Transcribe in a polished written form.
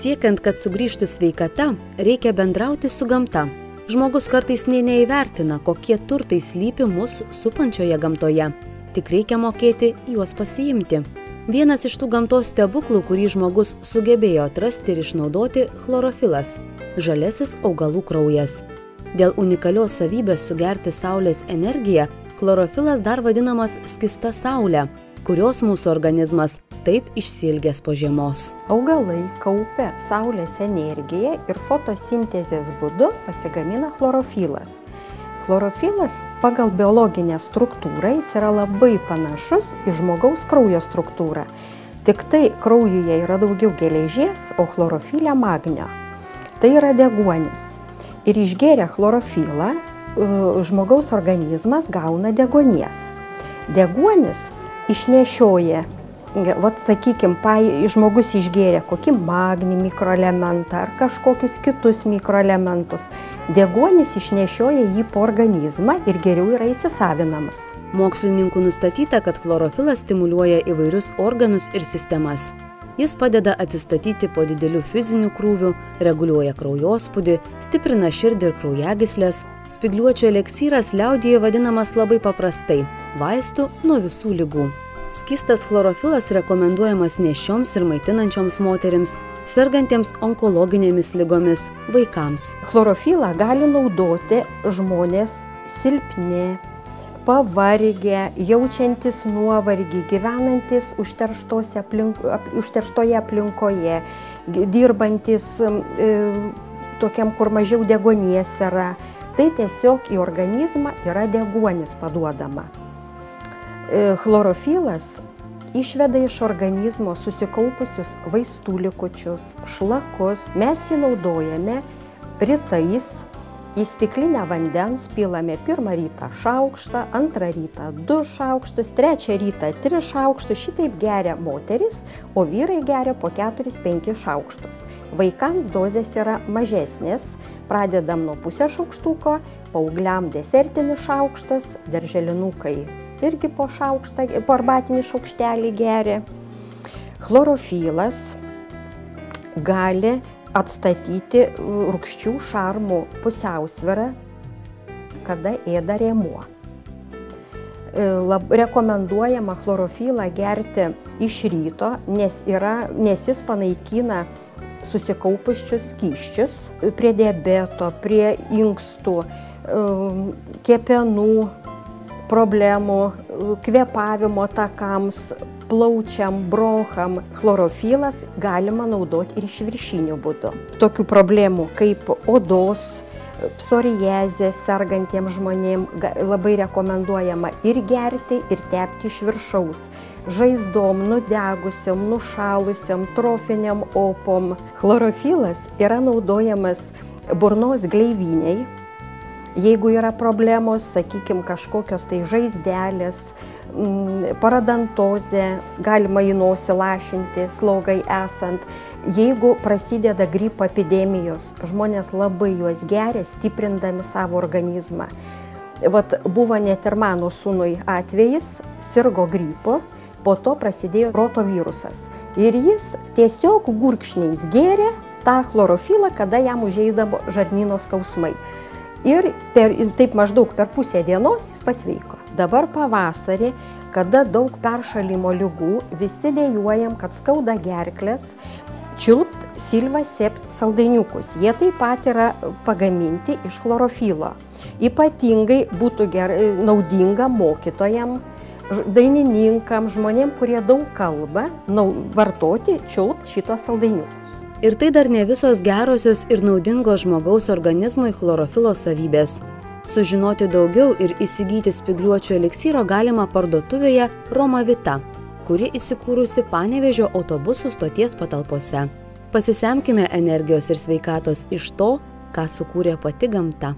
Siekiant, kad sugrįžtų sveikata, reikia bendrauti su gamta. Žmogus kartais neįvertina, kokie turtai slypi mus supančioje gamtoje. Tik reikia mokėti juos pasiimti. Vienas iš tų gamtos stebuklų, kurį žmogus sugebėjo atrasti ir išnaudoti – chlorofilas – žaliasis augalų kraujas. Dėl unikalios savybės sugerti saulės energiją, chlorofilas dar vadinamas skysta saulė, kurios mūsų organizmas taip išsiilgęs po žiemos. Augalai kaupia saulės energiją ir fotosintezės būdu pasigamina chlorofilas. Chlorofilas pagal biologinę struktūrą jis yra labai panašus į žmogaus kraujo struktūrą. Tik tai kraujuje yra daugiau geležies, o chlorofile magnio. Tai yra deguonis. Ir išgėrę chlorofilą, žmogaus organizmas gauna deguonies. Deguonis išnešioja, sakykime, žmogus išgėrė kokį magnį mikroelementą ar kažkokius kitus mikroelementus. Deguonis išnešioja jį po organizmą ir geriau yra įsisavinamas. Mokslininkų nustatyta, kad chlorofilas stimuliuoja įvairius organus ir sistemas. Jis padeda atsistatyti po didelių fizinių krūvių, reguliuoja kraujospūdį, stiprina širdį ir kraujagyslės. Spygliuočių eleksyras liaudyje vadinamas labai paprastai – vaistų nuo visų ligų. Skystas chlorofilas rekomenduojamas nėščioms ir maitinančioms moterims, sergantiems onkologinėmis ligomis, vaikams. Chlorofilą gali naudoti žmonės silpni, pavargę, jaučiantis nuovargį, gyvenantis užterštoje aplinkoje, dirbantis tokiam, kur mažiau deguonies yra. Tai tiesiog į organizmą yra deguonis paduodama. Chlorofilas išveda iš organizmo susikaupusius vaistų likučius, šlakus. Mes jį naudojame rytais. Į stiklinę vandens pilame pirmą rytą šaukštą, antrą rytą 2 šaukštus, trečią rytą 3 šaukštus. Šitaip geria moteris, o vyrai geria po 4-5 šaukštus. Vaikams dozės yra mažesnės. Pradedam nuo pusę šaukštuko, paaugliam desertinis šaukštas, darželinukai irgi po arbatinį šaukštelį geria. Chlorofilas gali atstatyti rūgščių šarmų pusiausvyrą, kada ėda rėmuo. Rekomenduojama chlorofilą gerti iš ryto, nes jis panaikina susikaupusius skysčius prie diabeto, prie inkstų, kepenų problemų, kvėpavimo takams, plaučiam, broncham. Chlorofilas galima naudoti ir išviršiniu būdu. Tokių problemų kaip odos, psoriazė sergantiems žmonėms labai rekomenduojama ir gerti, ir tepti iš viršaus. Žaizdom, nudegusiom, nušalusiom, trofiniam opom. Chlorofilas yra naudojamas burnos gleiviniai. Jeigu yra problemos, sakykime, kažkokios tai žaizdelės, paradantozė, galima į nosį lašinti, slogai esant. Jeigu prasideda gripo epidemijos, žmonės labai juos geria, stiprindami savo organizmą. Buvo net ir mano sūnui atvejis, sirgo gripo, po to prasidėjo rotavirusas. Ir jis tiesiog gurkšniais gėrė tą chlorofilą, kada jam užeidavo žarnyno skausmai. Ir taip maždaug per pusę dienos jis pasveiko. Dabar pavasarį, kada daug peršalimo ligų, visi dejuojam, kad skauda gerklės, čiulpt Silva Sept saldainiukus. Jie taip pat yra pagaminti iš chlorofilo. Ypatingai būtų naudinga mokytojam, dainininkam, žmonėm, kurie daug kalba, vartoti čiulpt šitos saldainiukus. Ir tai dar ne visos gerosios ir naudingos žmogaus organizmui chlorofilo savybės. Sužinoti daugiau ir įsigyti spygliuočių eleksyro galima parduotuvėje Roma Vita, kuri įsikūrusi Panevėžio autobusų stoties patalpose. Pasisemkime energijos ir sveikatos iš to, ką sukūrė pati gamta.